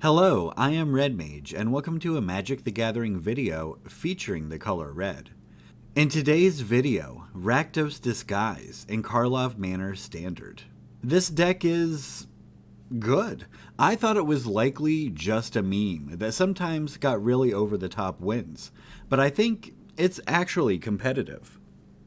Hello, I am Redmage, and welcome to a Magic the Gathering video featuring the color red. In today's video, Rakdos Disguise in Karlov Manor Standard. This deck is good. I thought it was likely just a meme that sometimes got really over-the-top wins, but I think it's actually competitive.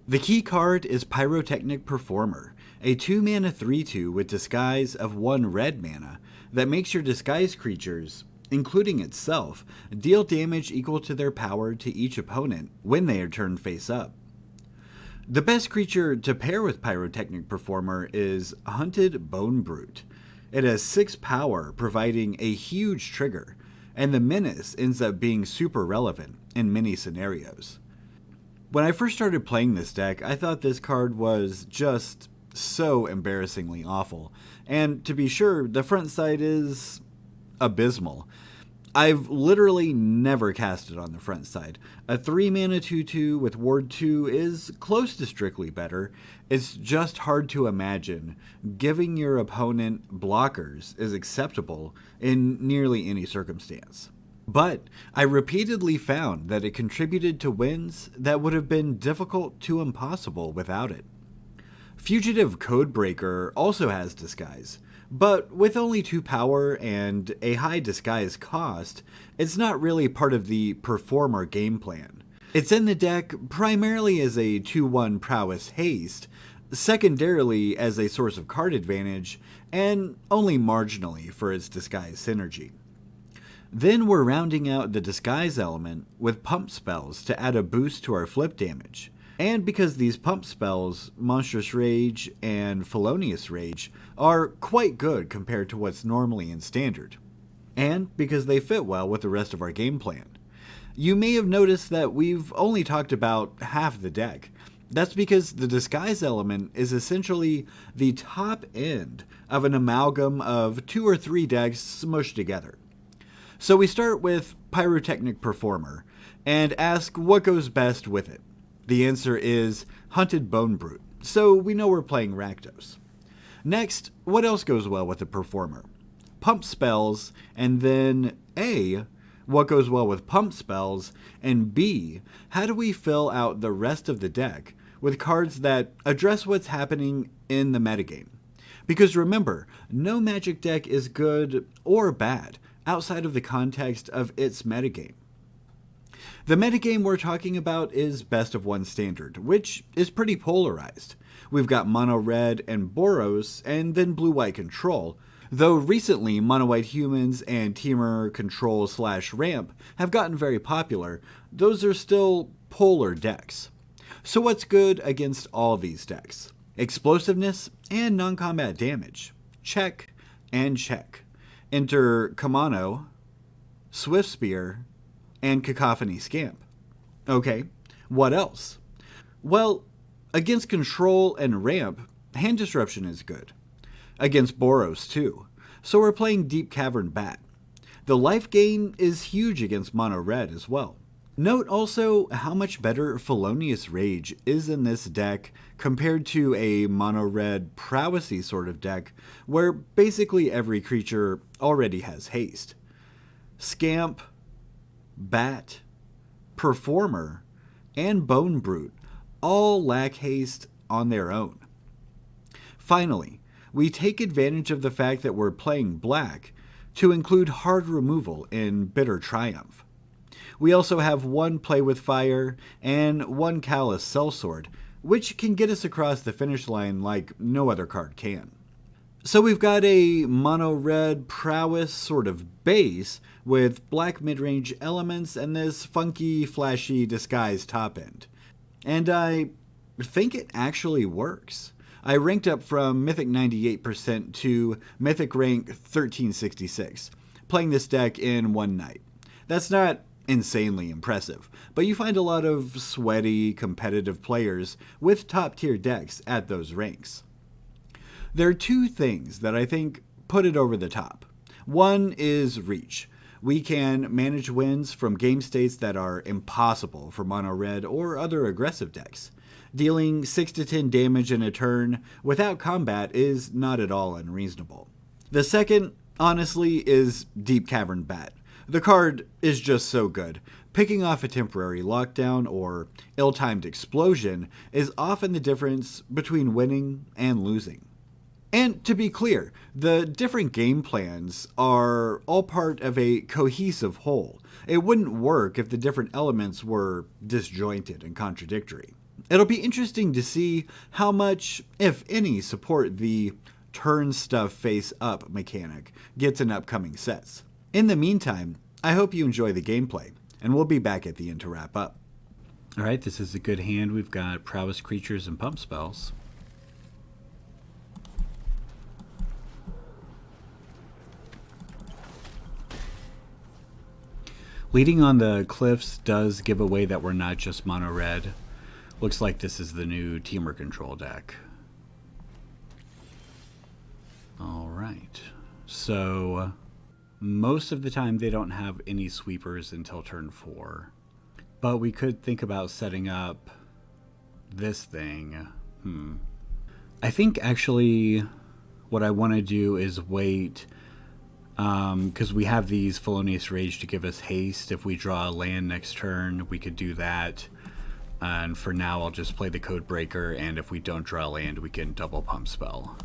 The key card is Pyrotechnic Performer, a 2-mana 3/2 with Disguise of 1 red mana that makes your Disguise creatures, including itself, deal damage equal to their power to each opponent when they are turned face up. The best creature to pair with Pyrotechnic Performer is Hunted Bonebrute. It has 6 power, providing a huge trigger, and the menace ends up being super relevant in many scenarios. When I first started playing this deck, I thought this card was just so embarrassingly awful, and to be sure, the front side is abysmal. I've literally never cast it on the front side. A 3-mana 2/2 with Ward 2 is close to strictly better. It's just hard to imagine giving your opponent blockers is acceptable in nearly any circumstance. But I repeatedly found that it contributed to wins that would have been difficult to impossible without it. Fugitive Codebreaker also has Disguise, but with only 2 power and a high Disguise cost, it's not really part of the Performer game plan. It's in the deck primarily as a 2/1 prowess haste, secondarily as a source of card advantage, and only marginally for its Disguise synergy. Then we're rounding out the Disguise element with pump spells to add a boost to our flip damage. And because these pump spells, Monstrous Rage and Felonious Rage, are quite good compared to what's normally in Standard. And because they fit well with the rest of our game plan. You may have noticed that we've only talked about half the deck. That's because the Disguise element is essentially the top end of an amalgam of 2 or 3 decks smushed together. So we start with Pyrotechnic Performer, and ask what goes best with it. The answer is Hunted Bonebrute, so we know we're playing Rakdos. Next, what else goes well with the Performer? Pump spells, and then A, what goes well with pump spells, and B, how do we fill out the rest of the deck with cards that address what's happening in the metagame? Because remember, no Magic deck is good or bad outside of the context of its metagame. The metagame we're talking about is Best of 1 Standard, which is pretty polarized. We've got Mono Red and Boros, and then Blue White Control, though recently Mono White Humans and Teamer Control/Ramp have gotten very popular. Those are still polar decks. So what's good against all these decks? Explosiveness and non-combat damage. Check and check. Enter Kumano, Swiftspear, and Cacophony Scamp. Okay, what else? Well, against Control and Ramp, Hand Disruption is good. Against Boros too, so we're playing Deep-Cavern Bat. The life gain is huge against Mono Red as well. Note also how much better Felonious Rage is in this deck compared to a Mono Red prowessy sort of deck where basically every creature already has haste. Scamp, Bat, Performer, and Bonebrute all lack haste on their own. Finally, we take advantage of the fact that we're playing black to include hard removal in Bitter Triumph. We also have 1 Play with Fire and 1 Callous Sell-Sword, which can get us across the finish line like no other card can. So we've got a mono red prowess sort of base with black mid-range elements and this funky, flashy disguise top end. And I think it actually works. I ranked up from Mythic 98% to Mythic rank 1366, playing this deck in 1 night. That's not insanely impressive, but you find a lot of sweaty, competitive players with top-tier decks at those ranks. There are 2 things that I think put it over the top. One is reach. We can manage wins from game states that are impossible for mono red or other aggressive decks. Dealing 6 to 10 damage in a turn without combat is not at all unreasonable. The second honestly, is Deep-Cavern Bat. The card is just so good. Picking off a temporary lockdown or ill-timed explosion is often the difference between winning and losing. And to be clear, the different game plans are all part of a cohesive whole. It wouldn't work if the different elements were disjointed and contradictory. It'll be interesting to see how much, if any, support the turn stuff face up mechanic gets in upcoming sets. In the meantime, I hope you enjoy the gameplay, and we'll be back at the end to wrap up. Alright, this is a good hand. We've got prowess creatures and pump spells. Leading on the Cliffs does give away that we're not just mono red. Looks like this is the new Teamer Control deck. Alright, so most of the time they don't have any sweepers until turn 4. But we could think about setting up this thing. I think actually what I want to do is wait, because we have these Felonious Rage to give us haste. If we draw a land next turn, we could do that. And for now, I'll just play the Codebreaker, and if we don't draw land, we can double pump spell.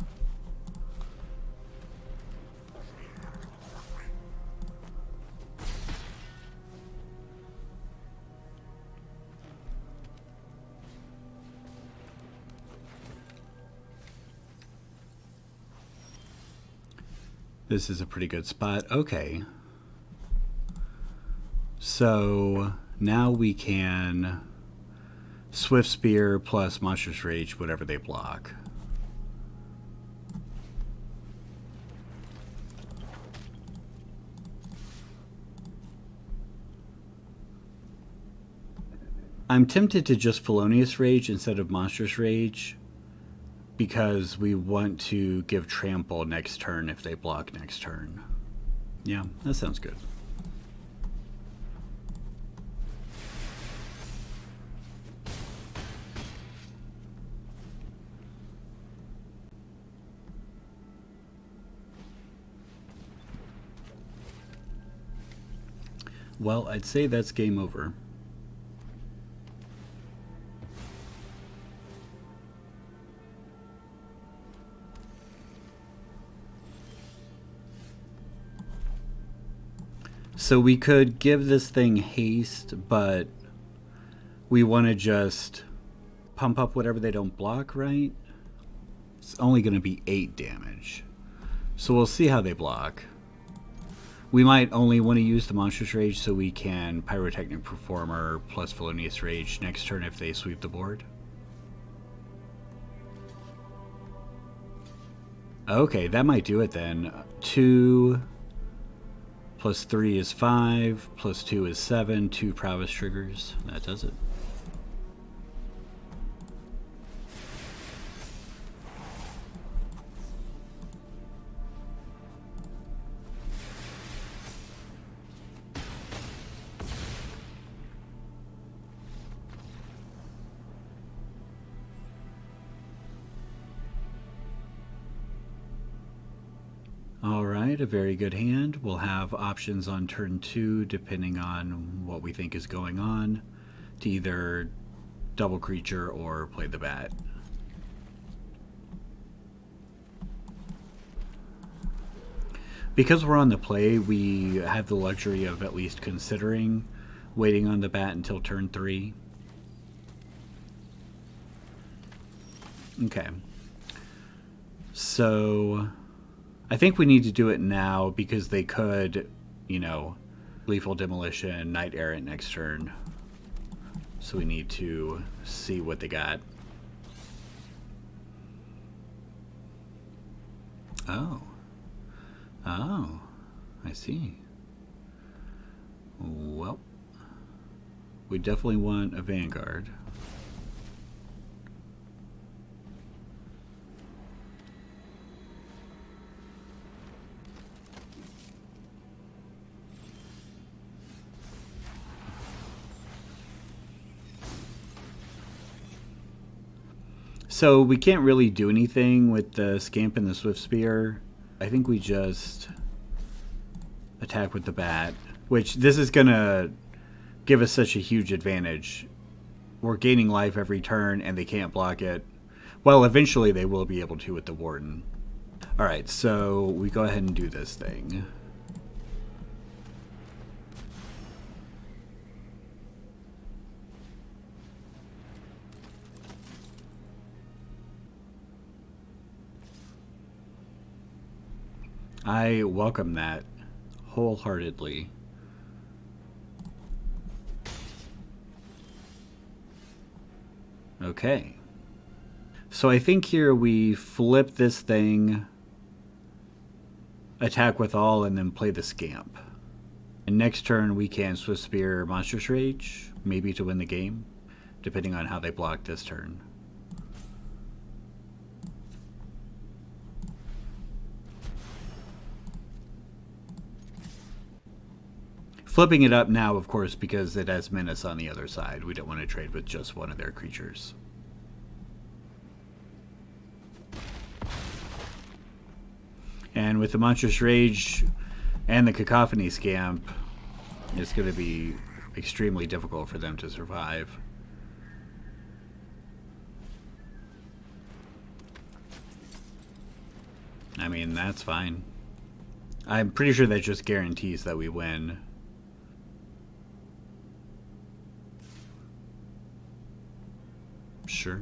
This is a pretty good spot. Okay. So now we can Swiftspear plus Monstrous Rage, whatever they block. I'm tempted to just Felonious Rage instead of Monstrous Rage, because we want to give trample next turn if they block next turn. Yeah, that sounds good. Well, I'd say that's game over. So we could give this thing haste, but we want to just pump up whatever they don't block, right? It's only going to be 8 damage. So we'll see how they block. We might only want to use the Monstrous Rage so we can Pyrotechnic Performer plus Felonious Rage next turn if they sweep the board. Okay, that might do it then. 2 plus 3 is 5, plus 2 is 7, 2 prowess triggers. That does it. Alright, a very good hand. We'll have options on turn 2 depending on what we think is going on to either double creature or play the bat. Because we're on the play, we have the luxury of at least considering waiting on the bat until turn 3. Okay. So I think we need to do it now because they could, you know, Lethal Demolition, Knight Errant next turn. So we need to see what they got. Oh. Oh. I see. Well, we definitely want a Vanguard. So we can't really do anything with the Scamp and the Swiftspear. I think we just attack with the bat, which this is going to give us such a huge advantage. We're gaining life every turn, and they can't block it. Well, eventually they will be able to with the Warden. Alright, so we go ahead and do this thing. I welcome that wholeheartedly. Okay. So I think here we flip this thing, attack with all, and then play the Scamp. And next turn we can Swiftspear Monstrous Rage, maybe to win the game, depending on how they block this turn. Flipping it up now, of course, because it has Menace on the other side. We don't want to trade with just one of their creatures. And with the Monstrous Rage and the Cacophony Scamp, it's going to be extremely difficult for them to survive. I mean, that's fine. I'm pretty sure that just guarantees that we win. Sure.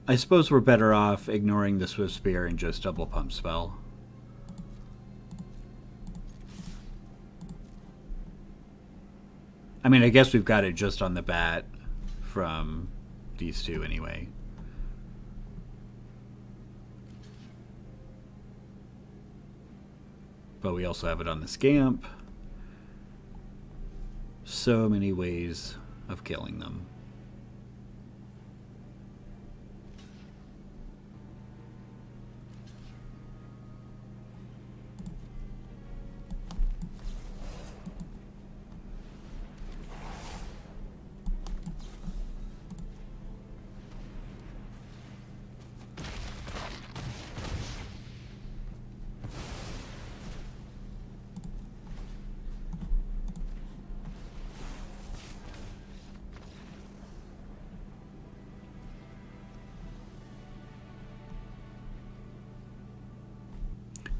I suppose we're better off ignoring the Swiftspear and just double pump spell. I mean, I guess we've got it just on the bat from these two anyway. But we also have it on the Scamp. So many ways of killing them.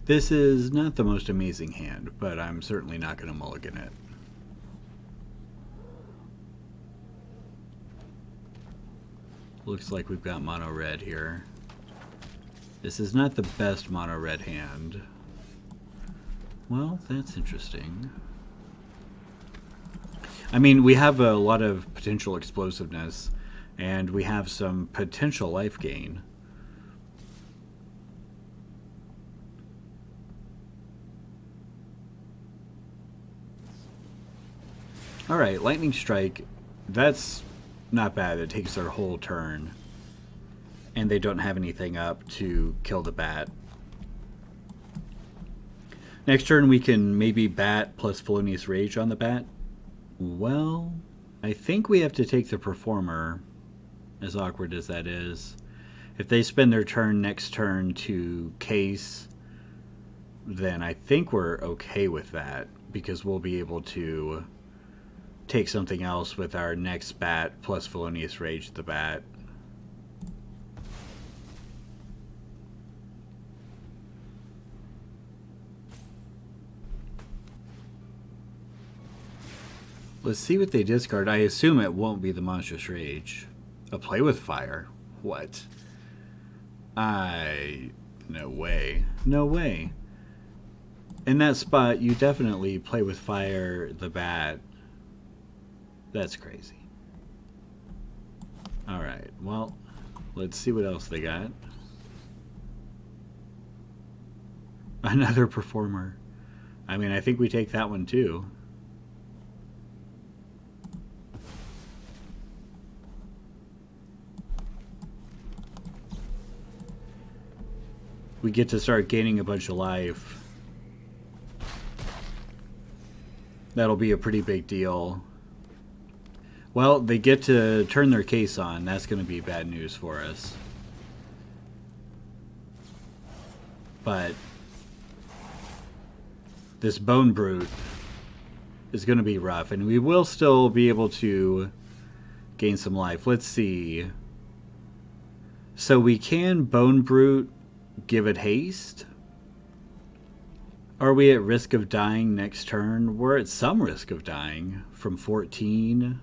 This is not the most amazing hand, but I'm certainly not going to mulligan it. Looks like we've got mono red here. This is not the best mono red hand. Well, that's interesting. I mean, we have a lot of potential explosiveness, and we have some potential life gain. Alright, Lightning Strike, that's not bad. It takes their whole turn. And they don't have anything up to kill the bat. Next turn we can maybe bat plus Felonious Rage on the bat. Well, I think we have to take the Performer, as awkward as that is. If they spend their turn next turn to case, then I think we're okay with that, because we'll be able to take something else with our next bat plus Felonious Rage the bat. Let's see what they discard. I assume it won't be the Monstrous Rage. A Play with Fire? What? No way. No way. In that spot, you definitely Play with Fire the bat. That's crazy. Alright, well, let's see what else they got. Another Performer. I mean, I think we take that one too. We get to start gaining a bunch of life. That'll be a pretty big deal. Well, they get to turn their case on. That's going to be bad news for us. but this Bonebrute is going to be rough, and we will still be able to gain some life. Let's see. So we can Bonebrute, give it haste. Are we at risk of dying next turn? We're at some risk of dying from 14.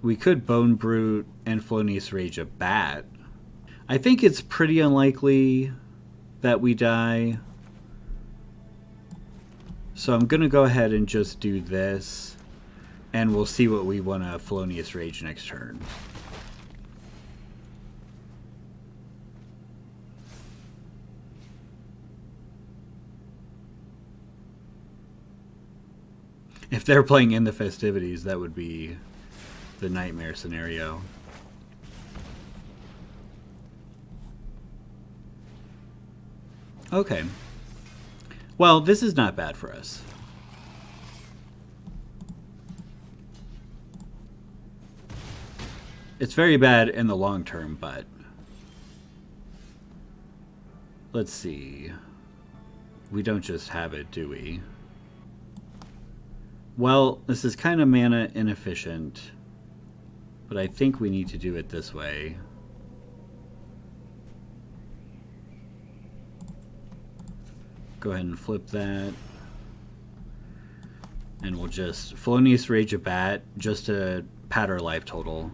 We could Bonebrute and Felonious Rage a Bat. I think it's pretty unlikely that we die. So I'm going to go ahead and just do this. And we'll see what we want to Felonious Rage next turn. If they're playing in the festivities, that would be the nightmare scenario. Okay. Well, this is not bad for us. It's very bad in the long term, but let's see. We don't just have it, do we? Well, this is kind of mana inefficient, but I think we need to do it this way. Go ahead and flip that. And we'll just Felonious Rage a Bat just to pad our life total.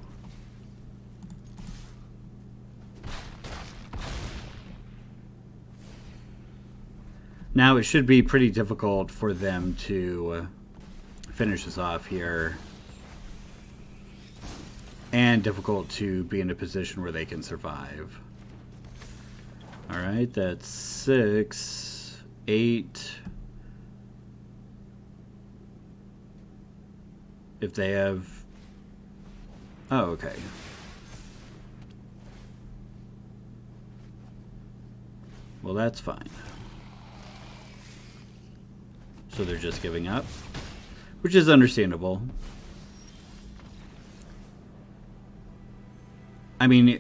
Now it should be pretty difficult for them to finish us off here, and difficult to be in a position where they can survive. Alright, that's 6, 8. If they have... Oh, okay. Well, that's fine. So they're just giving up, which is understandable. I mean,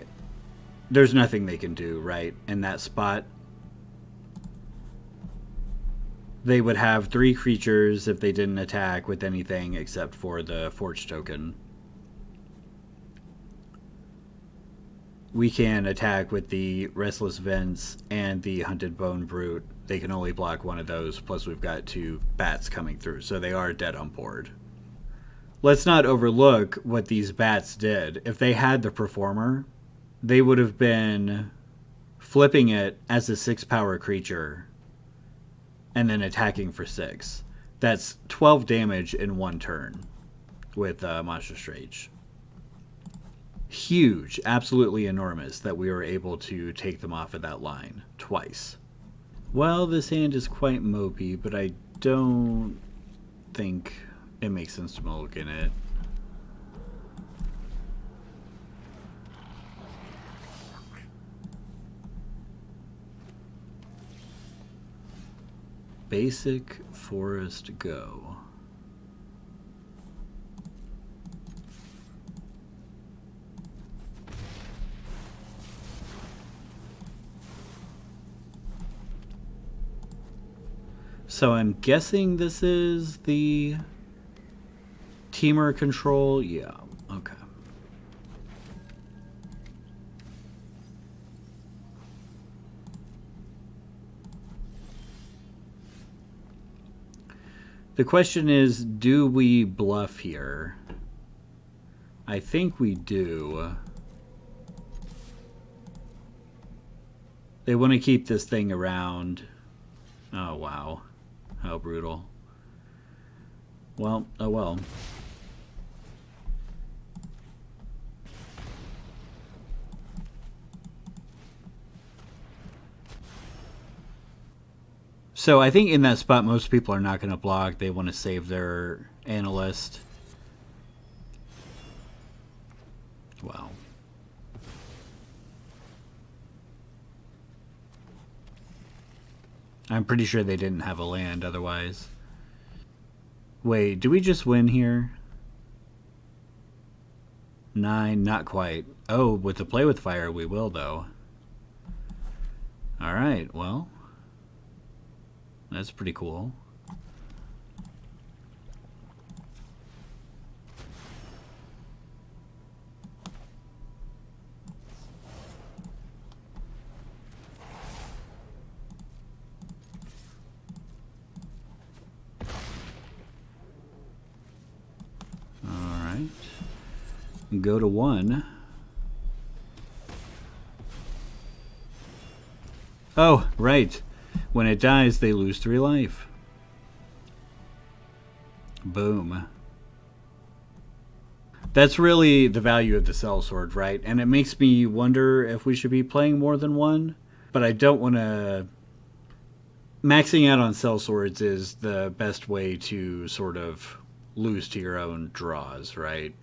there's nothing they can do, right? In that spot, they would have 3 creatures if they didn't attack with anything except for the Forge token. We can attack with the Restless Vents and the Hunted Bonebrute. They can only block one of those, plus we've got 2 bats coming through, so they are dead on board. Let's not overlook what these bats did. If they had the Performer, they would have been flipping it as a 6-power creature and then attacking for 6. That's 12 damage in 1 turn with Monstrous Rage. Huge, absolutely enormous that we were able to take them off of that line twice. Well, this hand is quite mopey, but I don't think it makes sense to mulligan it. Basic Forest Go. So I'm guessing this is the Teamer control. Yeah, okay. The question is, do we bluff here? I think we do. They want to keep this thing around. Oh, wow. How brutal. Well, oh well. So I think in that spot, most people are not going to block. They want to save their analyst. Wow. I'm pretty sure they didn't have a land otherwise. Wait, do we just win here? 9, not quite. Oh, with the Play with Fire, we will, though. Alright, well, that's pretty cool. Alright. Go to 1. Oh, right. When it dies, they lose 3 life. Boom. That's really the value of the Sell-Sword, right? And it makes me wonder if we should be playing more than one. But I don't want to... Maxing out on Sell-Swords is the best way to sort of lose to your own draws, right?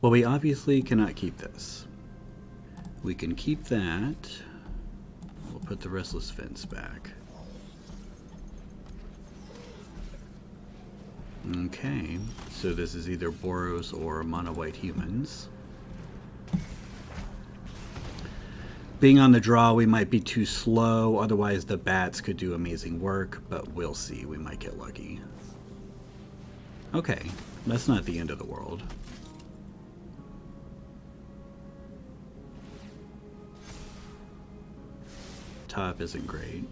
Well, we obviously cannot keep this. We can keep that. We'll put the Restless Vents back. Okay, so this is either Boros or Mono White Humans. Being on the draw, we might be too slow, otherwise the bats could do amazing work, but we'll see, we might get lucky. Okay, that's not the end of the world. Top isn't great.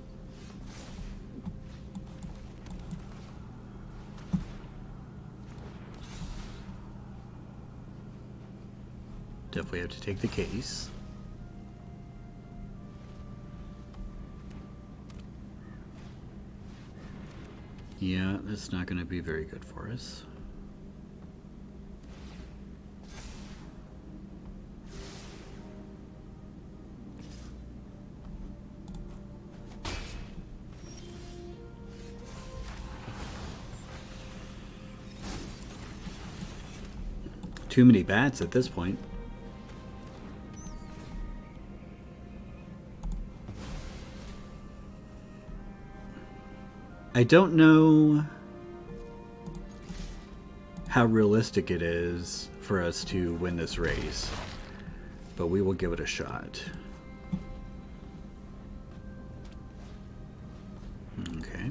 Definitely have to take the case. Yeah, that's not going to be very good for us. Too many bats at this point. I don't know how realistic it is for us to win this race, but we will give it a shot. Okay.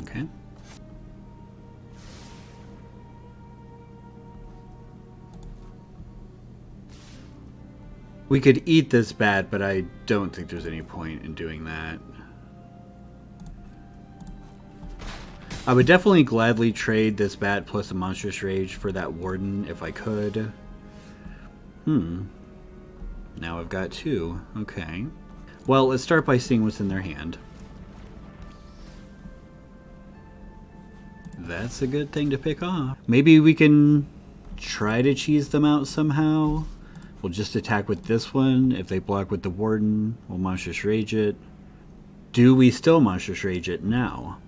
Okay. We could eat this bat, but I don't think there's any point in doing that. I would definitely gladly trade this bat plus a Monstrous Rage for that Warden if I could. Now I've got 2. Okay. Well, let's start by seeing what's in their hand. That's a good thing to pick off. Maybe we can try to cheese them out somehow. We'll just attack with this one. If they block with the Warden, we'll Monstrous Rage it. Do we still Monstrous Rage it now?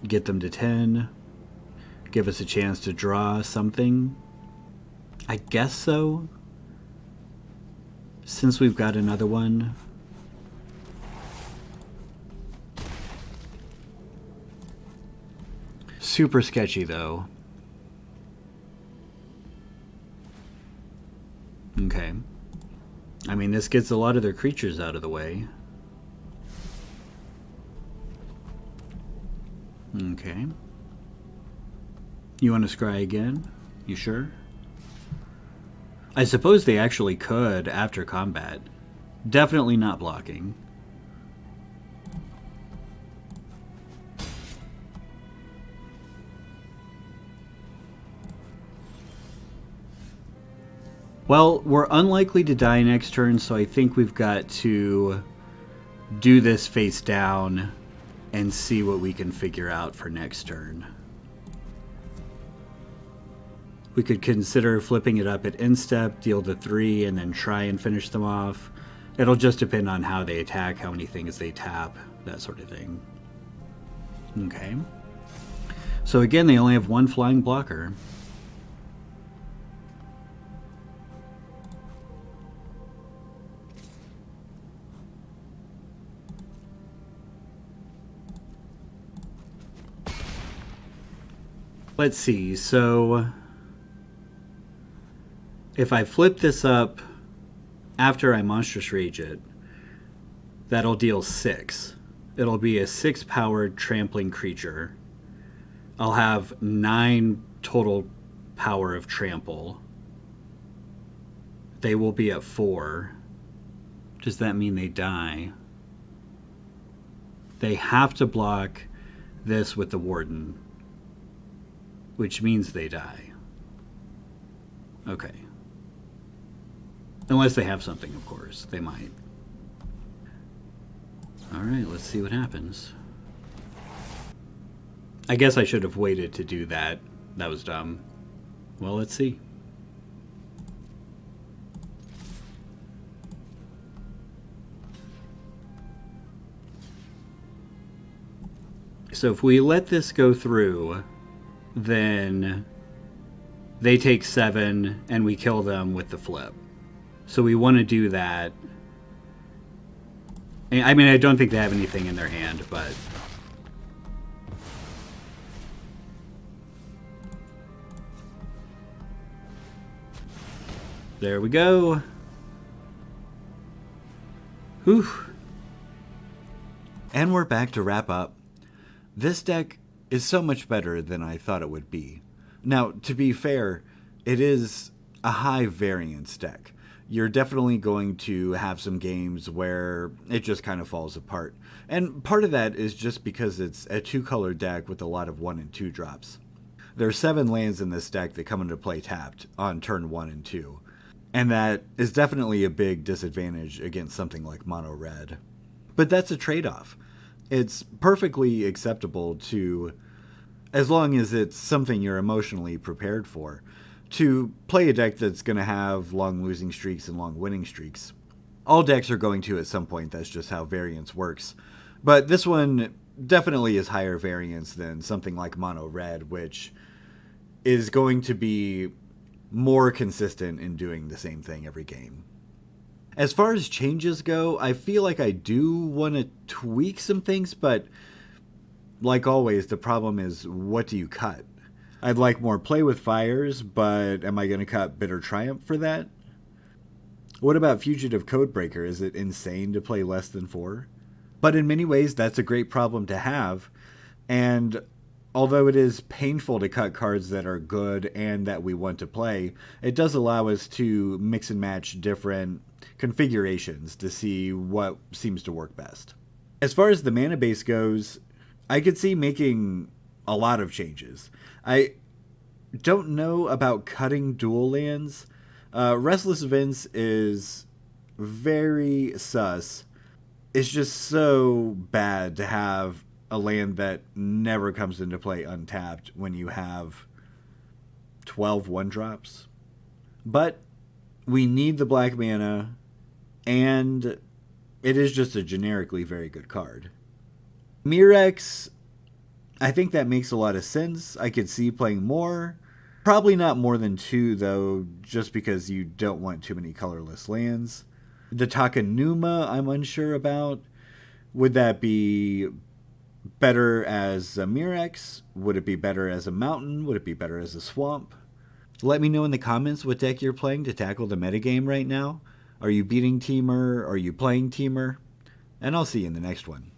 Get them to 10. Give us a chance to draw something. I guess so. Since we've got another one. Super sketchy though. Okay. I mean, this gets a lot of their creatures out of the way. Okay. You want to scry again? You sure? I suppose they actually could after combat. Definitely not blocking. Well, we're unlikely to die next turn, so I think we've got to do this face down and see what we can figure out for next turn. We could consider flipping it up at instep, deal to 3, and then try and finish them off. It'll just depend on how they attack, how many things they tap, that sort of thing. Okay. So again, they only have 1 flying blocker. Let's see, so if I flip this up after I Monstrous Rage it, that'll deal 6. It'll be a 6-powered trampling creature. I'll have 9 total power of trample. They will be at 4. Does that mean they die? They have to block this with the Warden, which means they die. Okay. Unless they have something, of course. They might. Alright, let's see what happens. I guess I should have waited to do that. That was dumb. Well, let's see. So if we let this go through, then they take 7 and we kill them with the flip. So we want to do that. I mean, I don't think they have anything in their hand, but... There we go. Whew. And we're back to wrap up. This deck is so much better than I thought it would be. Now, to be fair, it is a high variance deck. You're definitely going to have some games where it just kind of falls apart. And part of that is just because it's a 2-color deck with a lot of 1 and 2 drops. There are 7 lands in this deck that come into play tapped on turn 1 and 2. And that is definitely a big disadvantage against something like mono red. But that's a trade-off. It's perfectly acceptable to, as long as it's something you're emotionally prepared for, to play a deck that's going to have long losing streaks and long winning streaks. All decks are going to at some point, that's just how variance works. But this one definitely is higher variance than something like mono red, which is going to be more consistent in doing the same thing every game. As far as changes go, I feel like I do want to tweak some things, but like always, the problem is, what do you cut? I'd like more Play with Fires, but am I going to cut Bitter Triumph for that? What about Fugitive Codebreaker? Is it insane to play less than 4? But in many ways, that's a great problem to have, and although it is painful to cut cards that are good and that we want to play, it does allow us to mix and match different configurations to see what seems to work best. As far as the mana base goes, I could see making a lot of changes. I don't know about cutting dual lands. Restless Vents is very sus. It's just so bad to have a land that never comes into play untapped when you have 12 1-drops. But we need the black mana, and it is just a generically very good card. Mirrex, I think that makes a lot of sense. I could see playing more. Probably not more than 2, though, just because you don't want too many colorless lands. The Takenuma, I'm unsure about. Would that be better as a Mirrex? Would it be better as a mountain? Would it be better as a swamp? Let me know in the comments what deck you're playing to tackle the metagame right now. Are you beating Teamer? Are you playing Teamer? And I'll see you in the next one.